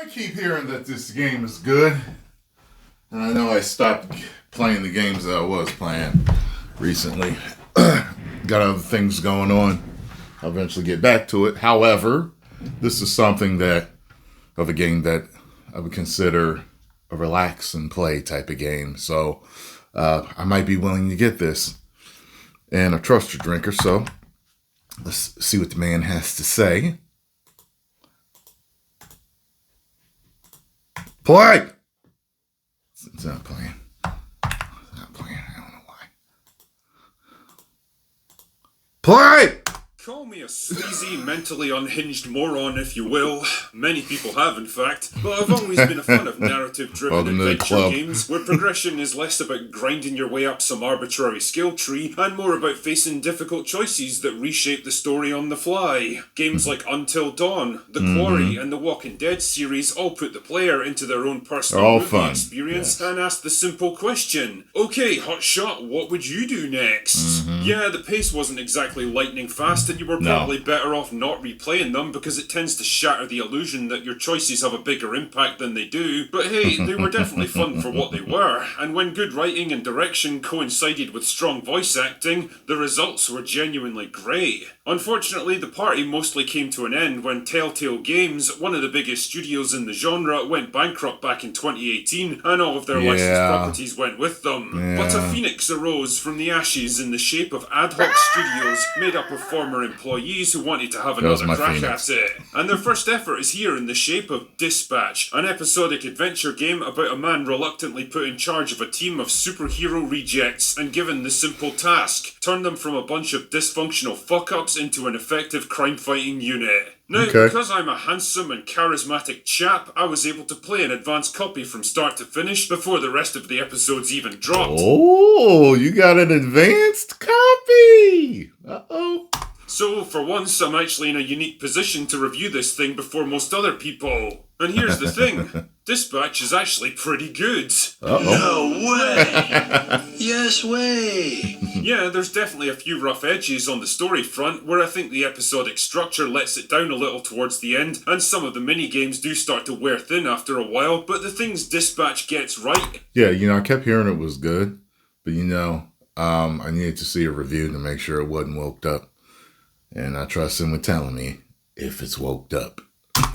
I keep hearing that this game is good, and I know I stopped playing the games that I was playing recently. Got other things going on. I'll eventually get back to it. However, this is something of a game that I would consider a relax and play type of game. So I might be willing to get this. And I trust your drinker, so let's see what the man has to say. Play! It's not playing. It's not playing. I don't know why. Play! Call me a sleazy, mentally unhinged moron, if you will. Many people have, in fact. But I've always been a fan of narrative-driven adventure games, where progression is less about grinding your way up some arbitrary skill tree, and more about facing difficult choices that reshape the story on the fly. Games like Until Dawn, The Quarry, and the Walking Dead series all put the player into their own personal movie experience and ask the simple question, okay, hotshot, what would you do next? Yeah, the pace wasn't exactly lightning fast, and you were probably better off not replaying them because it tends to shatter the illusion that your choices have a bigger impact than they do. But hey, they were definitely fun for what they were, and when good writing and direction coincided with strong voice acting, the results were genuinely great. Unfortunately, the party mostly came to an end when Telltale Games, one of the biggest studios in the genre, went bankrupt back in 2018, and all of their licensed properties went with them. But a phoenix arose from the ashes in the shape of ad hoc studios made up of former employees who wanted to have another crack at it. And their first effort is here in the shape of Dispatch, an episodic adventure game about a man reluctantly put in charge of a team of superhero rejects and given the simple task: turn them from a bunch of dysfunctional fuck-ups into an effective crime-fighting unit. Now, because I'm a handsome and charismatic chap, I was able to play an advanced copy from start to finish before the rest of the episodes even dropped. Oh, you got an advanced copy! Uh-oh. So, for once, I'm actually in a unique position to review this thing before most other people. And here's the thing, Dispatch is actually pretty good. Uh-oh. No way! Yes way! Yeah, there's definitely a few rough edges on the story front, where I think the episodic structure lets it down a little towards the end, and some of the mini-games do start to wear thin after a while, but the things Dispatch gets right... Yeah, I kept hearing it was good, but I needed to see a review to make sure it wasn't woked up. And I trust him with telling me if it's woked up.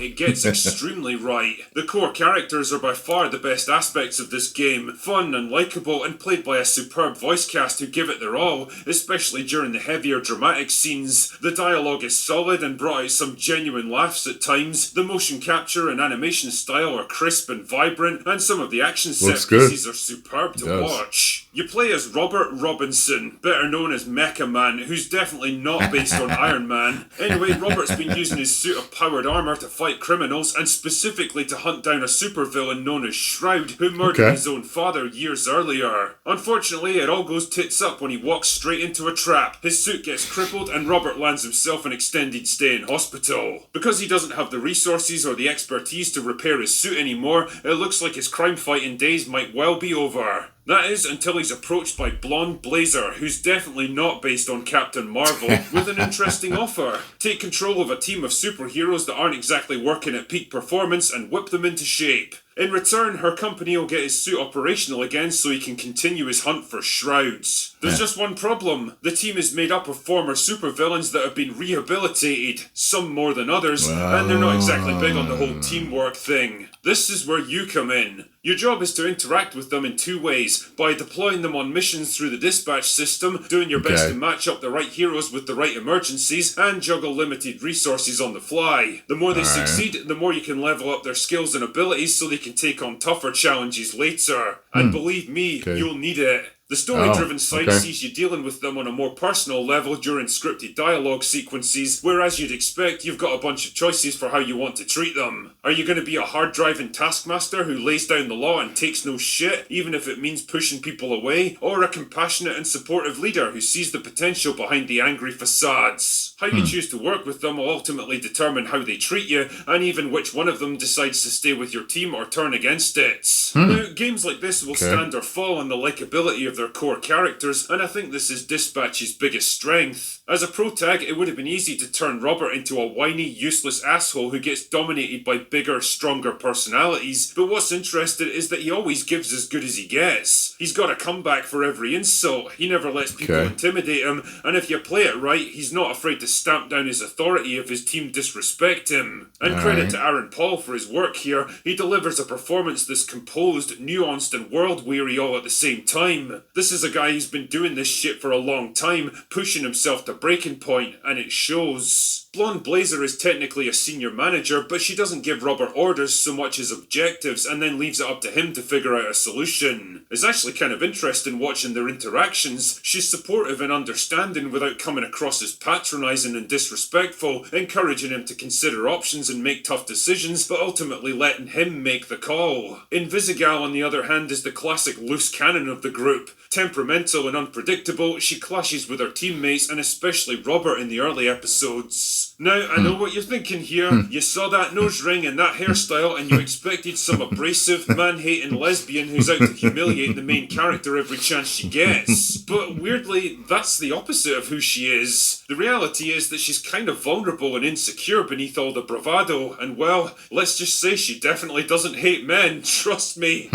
It gets extremely right. The core characters are by far the best aspects of this game, fun and likeable and played by a superb voice cast who give it their all, especially during the heavier dramatic scenes. The dialogue is solid and brought out some genuine laughs at times. The motion capture and animation style are crisp and vibrant, and some of the action set pieces are superb to watch. You play as Robert Robinson, better known as Mecha Man, who's definitely not based on Iron Man. Anyway, Robert's been using his suit of powered armor to fight criminals, and specifically to hunt down a supervillain known as Shroud, who murdered his own father years earlier. Unfortunately, it all goes tits up when he walks straight into a trap. His suit gets crippled, and Robert lands himself an extended stay in hospital. Because he doesn't have the resources or the expertise to repair his suit anymore, it looks like his crime-fighting days might well be over. That is, until he's approached by Blonde Blazer, who's definitely not based on Captain Marvel, with an interesting offer. Take control of a team of superheroes that aren't exactly working at peak performance and whip them into shape. In return, her company will get his suit operational again so he can continue his hunt for Shrouds. There's just one problem. The team is made up of former supervillains that have been rehabilitated, some more than others, and they're not exactly big on the whole teamwork thing. This is where you come in. Your job is to interact with them in two ways, by deploying them on missions through the dispatch system, doing your best to match up the right heroes with the right emergencies, and juggle limited resources on the fly. The more they succeed, the more you can level up their skills and abilities so they can take on tougher challenges later. And believe me, you'll need it. The story-driven side sees you dealing with them on a more personal level during scripted dialogue sequences, where as you'd expect, you've got a bunch of choices for how you want to treat them. Are you going to be a hard-driving taskmaster who lays down the law and takes no shit, even if it means pushing people away? Or a compassionate and supportive leader who sees the potential behind the angry facades? How you choose to work with them will ultimately determine how they treat you, and even which one of them decides to stay with your team or turn against it. Now, games like this will stand or fall on the likability of their their core characters, and I think this is Dispatch's biggest strength. As a pro-tag, it would have been easy to turn Robert into a whiny, useless asshole who gets dominated by bigger, stronger personalities, but what's interesting is that he always gives as good as he gets. He's got a comeback for every insult, he never lets people intimidate him, and if you play it right, he's not afraid to stamp down his authority if his team disrespect him. And credit to Aaron Paul for his work here, he delivers a performance that's composed, nuanced and world-weary all at the same time. This is a guy who's been doing this shit for a long time, pushing himself to breaking point, and it shows. Blonde Blazer is technically a senior manager, but she doesn't give Robert orders so much as objectives and then leaves it up to him to figure out a solution. It's actually kind of interesting watching their interactions. She's supportive and understanding without coming across as patronising and disrespectful, encouraging him to consider options and make tough decisions, but ultimately letting him make the call. Invisigal, on the other hand, is the classic loose cannon of the group. Temperamental and unpredictable, she clashes with her teammates and especially Robert in the early episodes. Now, I know what you're thinking here. You saw that nose ring and that hairstyle and you expected some abrasive, man-hating lesbian who's out to humiliate the main character every chance she gets. But weirdly, that's the opposite of who she is. The reality is that she's kind of vulnerable and insecure beneath all the bravado, and well, let's just say she definitely doesn't hate men, trust me.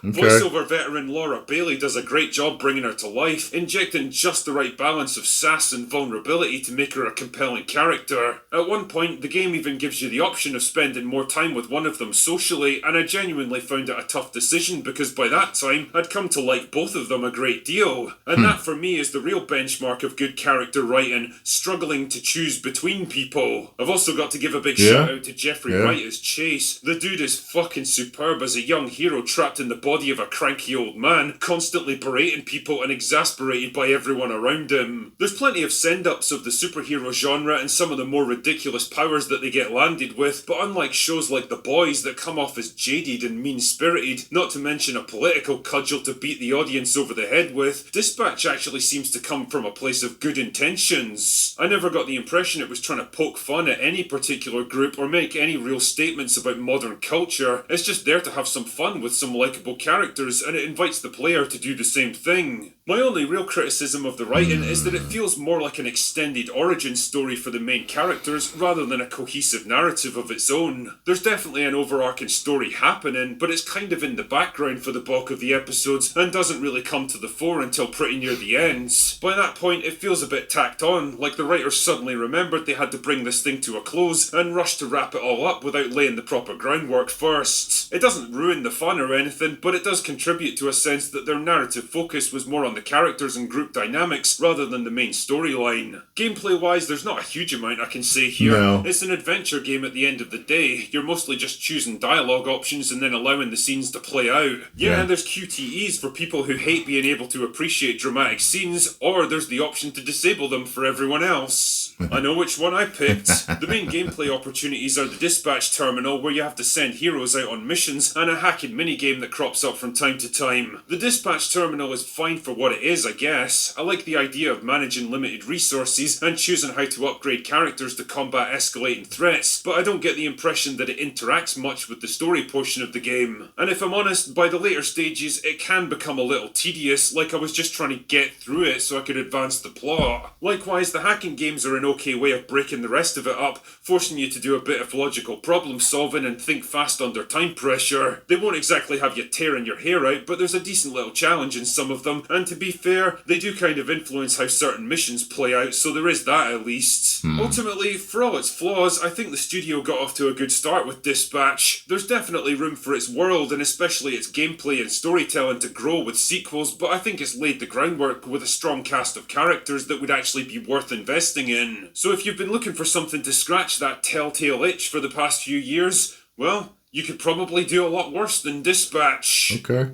Voiceover veteran Laura Bailey does a great job bringing her to life, injecting just the right balance of sass and vulnerability to make her a compelling character. At one point, the game even gives you the option of spending more time with one of them socially, and I genuinely found it a tough decision because by that time, I'd come to like both of them a great deal. And that for me is the real benchmark of good character writing, struggling to choose between people. I've also got to give a big shout out to Jeffrey Wright as Chase. The dude is fucking superb as a young hero trapped in the body of a cranky old man, constantly berating people and exasperated by everyone around him. There's plenty of send-ups of the superhero genre and some of the more ridiculous powers that they get landed with, but unlike shows like The Boys that come off as jaded and mean-spirited, not to mention a political cudgel to beat the audience over the head with, Dispatch actually seems to come from a place of good intentions. I never got the impression it was trying to poke fun at any particular group or make any real statements about modern culture. It's just there to have some fun with some likeable characters, and it invites the player to do the same thing. My only real criticism of the writing is that it feels more like an extended origin story for the main characters rather than a cohesive narrative of its own. There's definitely an overarching story happening, but it's kind of in the background for the bulk of the episodes and doesn't really come to the fore until pretty near the ends. By that point, it feels a bit tacked on, like the writers suddenly remembered they had to bring this thing to a close and rushed to wrap it all up without laying the proper groundwork first. It doesn't ruin the fun or anything, but it does contribute to a sense that their narrative focus was more on the characters and group dynamics rather than the main storyline. Gameplay-wise, there's not a huge amount I can say here. No. It's an adventure game at the end of the day. You're mostly just choosing dialogue options and then allowing the scenes to play out. Yeah, and there's QTEs for people who hate being able to appreciate dramatic scenes, or there's the option to disable them for everyone else. I know which one I picked. The main gameplay opportunities are the dispatch terminal, where you have to send heroes out on missions, and a hacking minigame that crops up from time to time. The dispatch terminal is fine for what it is, I guess. I like the idea of managing limited resources and choosing how to upgrade characters to combat escalating threats, but I don't get the impression that it interacts much with the story portion of the game. And if I'm honest, by the later stages, it can become a little tedious, like I was just trying to get through it so I could advance the plot. Likewise, the hacking games are an okay way of breaking the rest of it up, forcing you to do a bit of logical problem solving and think fast under time pressure. They won't exactly have you tearing your hair out, but there's a decent little challenge in some of them, and to be fair, they do kind of influence how certain missions play out, so there is that at least. Ultimately, for all its flaws, I think the studio got off to a good start with Dispatch. There's definitely room for its world, and especially its gameplay and storytelling to grow with sequels, but I think it's laid the groundwork with a strong cast of characters that would actually be worth investing in. So if you've been looking for something to scratch that Telltale itch for the past few years, well, you could probably do a lot worse than Dispatch. Okay.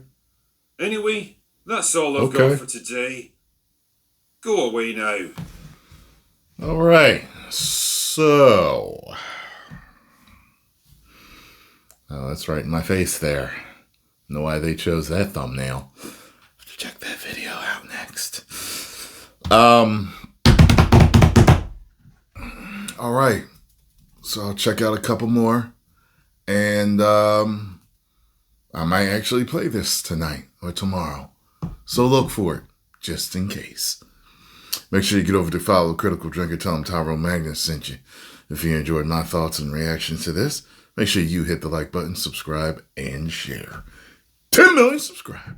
Anyway, that's all I've got for today. Go away now. All right. So. Oh, that's right in my face there. Know why they chose that thumbnail. Check that video out next. All right. So I'll check out a couple more. And I might actually play this tonight or tomorrow. So look for it, just in case. Make sure you get over to follow Critical Drinker. Tell them Tyrone Magnus sent you. If you enjoyed my thoughts and reactions to this, make sure you hit the like button, subscribe, and share. 10 million subscribers.